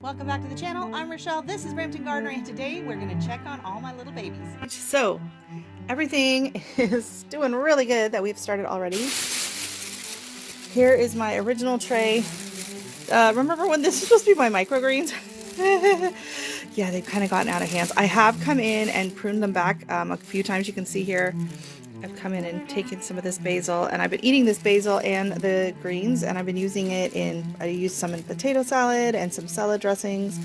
Welcome back to the channel. I'm Rochelle. This is Brampton Gardener, and today we're going to check on all my little babies. So everything is doing really good that we've started already. Here is my original tray. Remember when this was supposed to be my microgreens? Yeah, they've kind of gotten out of hands. I have come in and pruned them back a few times. You can see here I've come in and taken some of this basil, and I've been eating this basil and the greens, and I've been using it I used some in potato salad and some salad dressings.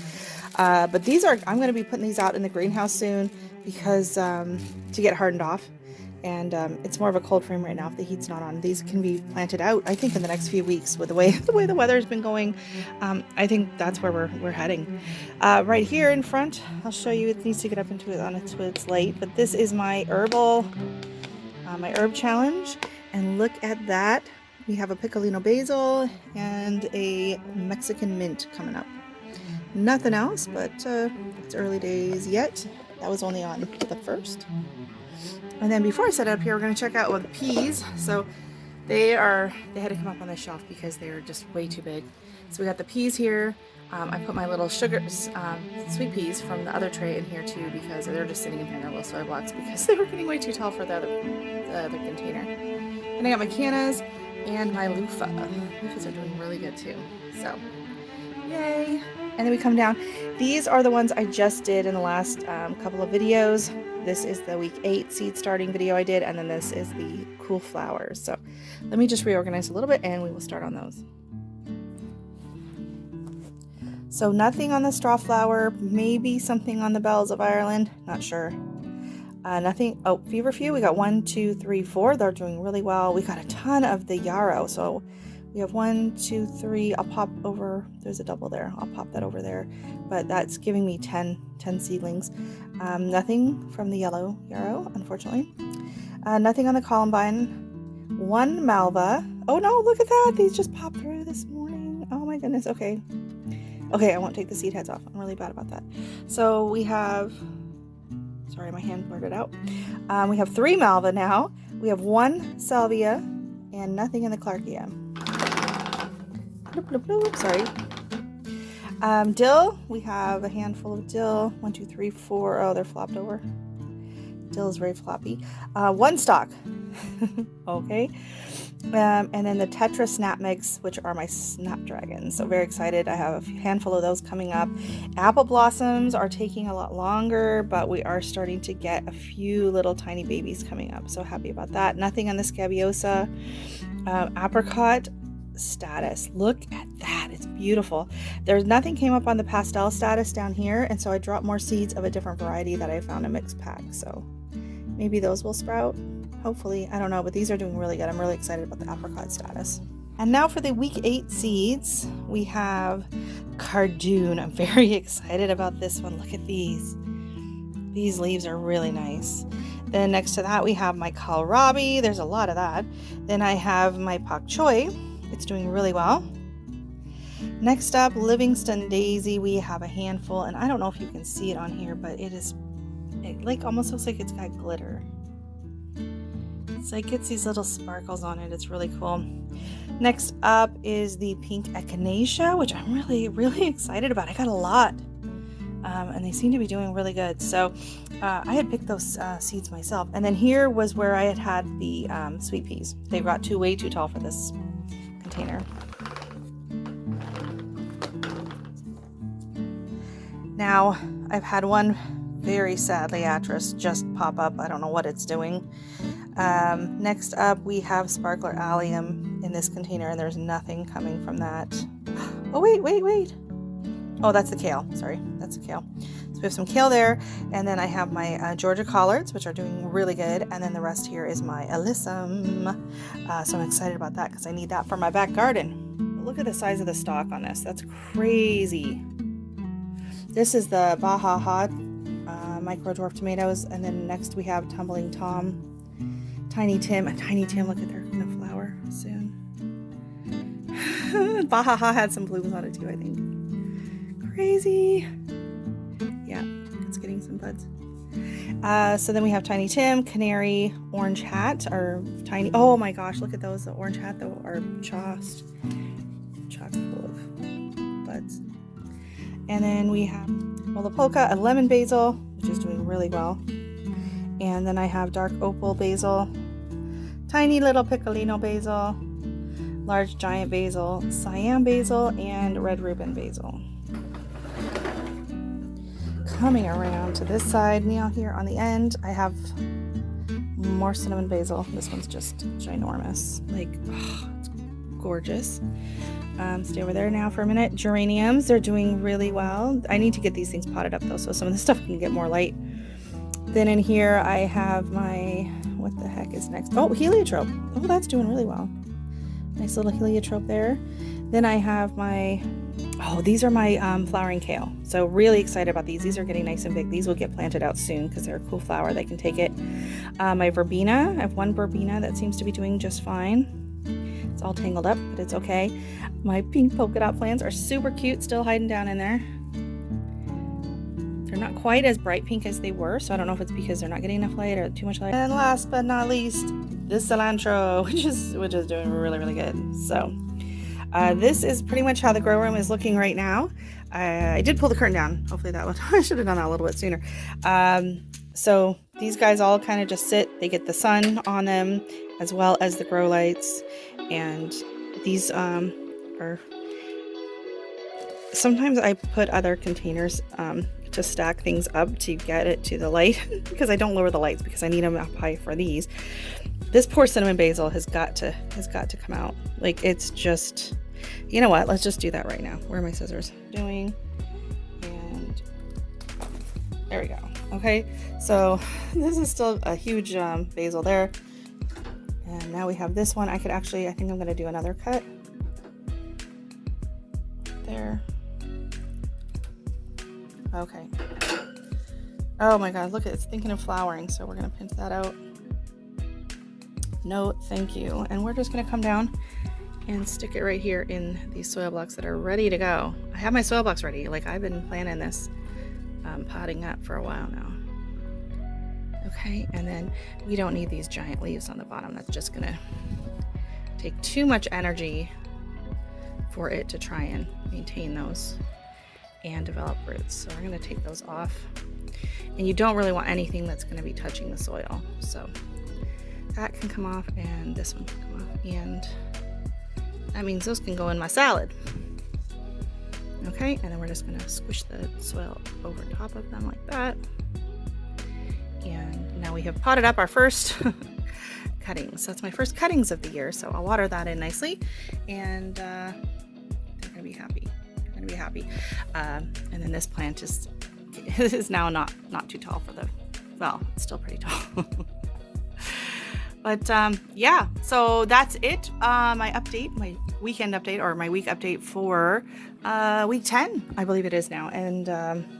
But I'm going to be putting these out in the greenhouse soon because to get hardened off. And it's more of a cold frame right now if the heat's not on. These can be planted out, I think, in the next few weeks with the way the weather's been going. I think that's where we're heading. Right here in front, I'll show you. It needs to get up into it on its light, but this is my my herb challenge, and look at that. We have a piccolino basil and a Mexican mint coming up. Nothing else, but it's early days yet. That was only on the first. And then before I set it up here, we're going to check out the peas. So they had to come up on the shelf because they were just way too big. So we got the peas here. I put my little sweet peas from the other tray in here too because they're just sitting in here in their little soy blocks because they were getting way too tall for the other container. And I got my cannas and my loofah. Loofahs are doing really good too. So, yay! And then we come down. These are the ones I just did in the last couple of videos. This is the week 8 seed starting video I did, and then this is the cool flowers. So let me just reorganize a little bit and we will start on those. So nothing on the straw flower, maybe something on the bells of Ireland, not sure. Nothing, oh, feverfew, we got 1, 2, 3, 4, they're doing really well. We got a ton of the yarrow, so we have 1, 2, 3, I'll pop over, there's a double there, I'll pop that over there, but that's giving me 10 seedlings. Nothing from the yellow yarrow, unfortunately. Nothing on the columbine. 1 malva. Oh no, look at that, these just popped through this morning. Oh my goodness, okay. Okay, I won't take the seed heads off. I'm really bad about that. So we have, sorry, my hand blurted out. We have 3 malva now. We have 1 salvia and nothing in the clarkia. Bloop, bloop, bloop, sorry. Dill, we have a handful of dill. 1, 2, 3, 4. Oh, they're flopped over. Dill is very floppy. 1 stalk. Okay. And then the Tetra Snap Mix, which are my snapdragons. So very excited. I have a handful of those coming up. Apple blossoms are taking a lot longer, but we are starting to get a few little tiny babies coming up. So happy about that. Nothing on the scabiosa. Apricot status. Look at that. It's beautiful. There's nothing came up on the pastel status down here, and so I dropped more seeds of a different variety that I found in a mixed pack. So maybe those will sprout. Hopefully, I don't know, but these are doing really good. I'm really excited about the apricot status. And now for the week 8 seeds, we have cardoon. I'm very excited about this one. Look at these. These leaves are really nice. Then next to that, we have my kohlrabi. There's a lot of that. Then I have my pak choi. It's doing really well. Next up, Livingston daisy. We have a handful, and I don't know if you can see it on here, but it like almost looks like it's got glitter. So it gets these little sparkles on it. It's really cool. Next up is the pink echinacea, which I'm really, really excited about. I got a lot, and they seem to be doing really good. So I had picked those seeds myself. And then here was where I had the sweet peas. They got way too tall for this container. Now, I've had one very sad liatris just pop up. I don't know what it's doing. Next up, we have sparkler allium in this container, and there's nothing coming from that. Oh, wait. Oh, that's the kale. Sorry, that's the kale. So we have some kale there, and then I have my Georgia collards, which are doing really good, and then the rest here is my alyssum. So I'm excited about that because I need that for my back garden. But look at the size of the stalk on this. That's crazy. This is the Baja Hot micro dwarf tomatoes, and then next we have Tumbling Tom, Tiny Tim, and Tiny Tim, look at, they're gonna flower soon. Baja had some blooms on it too, I think. Crazy. Yeah, it's getting some buds. So then we have Tiny Tim, Canary, Orange Hat, or Tiny, oh my gosh, look at those, the Orange Hat though are chock full of buds. And then we have the polka, a lemon basil, which is doing really well. And then I have dark opal basil, tiny little piccolino basil, large giant basil, cyan basil, and red Reuben basil. Coming around to this side now here on the end, I have more cinnamon basil. This one's just ginormous. Like, oh, it's gorgeous. Stay over there now for a minute. Geraniums, they're doing really well. I need to get these things potted up though, so some of the stuff can get more light. Then in here I have my, what the heck is next? Oh, heliotrope. Oh, that's doing really well. Nice little heliotrope there. Then I have my, oh, these are my flowering kale. So really excited about these. These are getting nice and big. These will get planted out soon because they're a cool flower. They can take it. My verbena, I have one verbena that seems to be doing just fine. It's all tangled up, but it's okay. My pink polka dot plants are super cute, still hiding down in there. They're not quite as bright pink as they were, so I don't know if it's because they're not getting enough light or too much light. And last but not least, this cilantro, which is doing really, really good. So this is pretty much how the grow room is looking right now. I did pull the curtain down. Hopefully that would, I should have done that a little bit sooner. So these guys all kind of just sit. They get the sun on them as well as the grow lights. And these are, sometimes I put other containers to stack things up to get it to the light because I don't lower the lights because I need them up high for these. This poor cinnamon basil has got to come out. Like, it's just, you know what? Let's just do that right now. Where are my scissors? And there we go. Okay, so this is still a huge basil there. And now we have this one. I think I'm going to do another cut. There. Okay. Oh my god, look at it. It's thinking of flowering, so we're going to pinch that out. No, thank you. And we're just going to come down and stick it right here in these soil blocks that are ready to go. I have my soil blocks ready. Like, I've been planning this potting up for a while now. Okay, and then we don't need these giant leaves on the bottom. That's just going to take too much energy for it to try and maintain those and develop roots. So we're going to take those off. And you don't really want anything that's going to be touching the soil. So that can come off, and this one can come off, and that means those can go in my salad. Okay, and then we're just going to squish the soil over top of them like that. And now we have potted up our first cuttings. That's my first cuttings of the year, so I'll water that in nicely, and they're going to be happy. They're going to be happy. And then this plant is now not too tall for the, well, it's still pretty tall. But yeah, so that's it. My update, my weekend update, or my week update for week 10, I believe it is now. And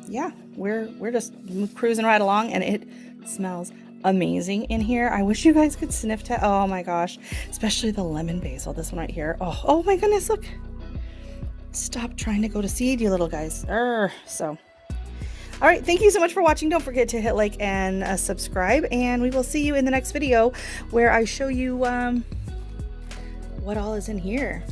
yeah, we're just cruising right along, and it smells amazing in here. I wish you guys could sniff it. Oh my gosh, especially the lemon basil. This one right here. Oh my goodness, look. Stop trying to go to seed, you little guys. So. All right, thank you so much for watching. Don't forget to hit like and subscribe, and we will see you in the next video where I show you what all is in here.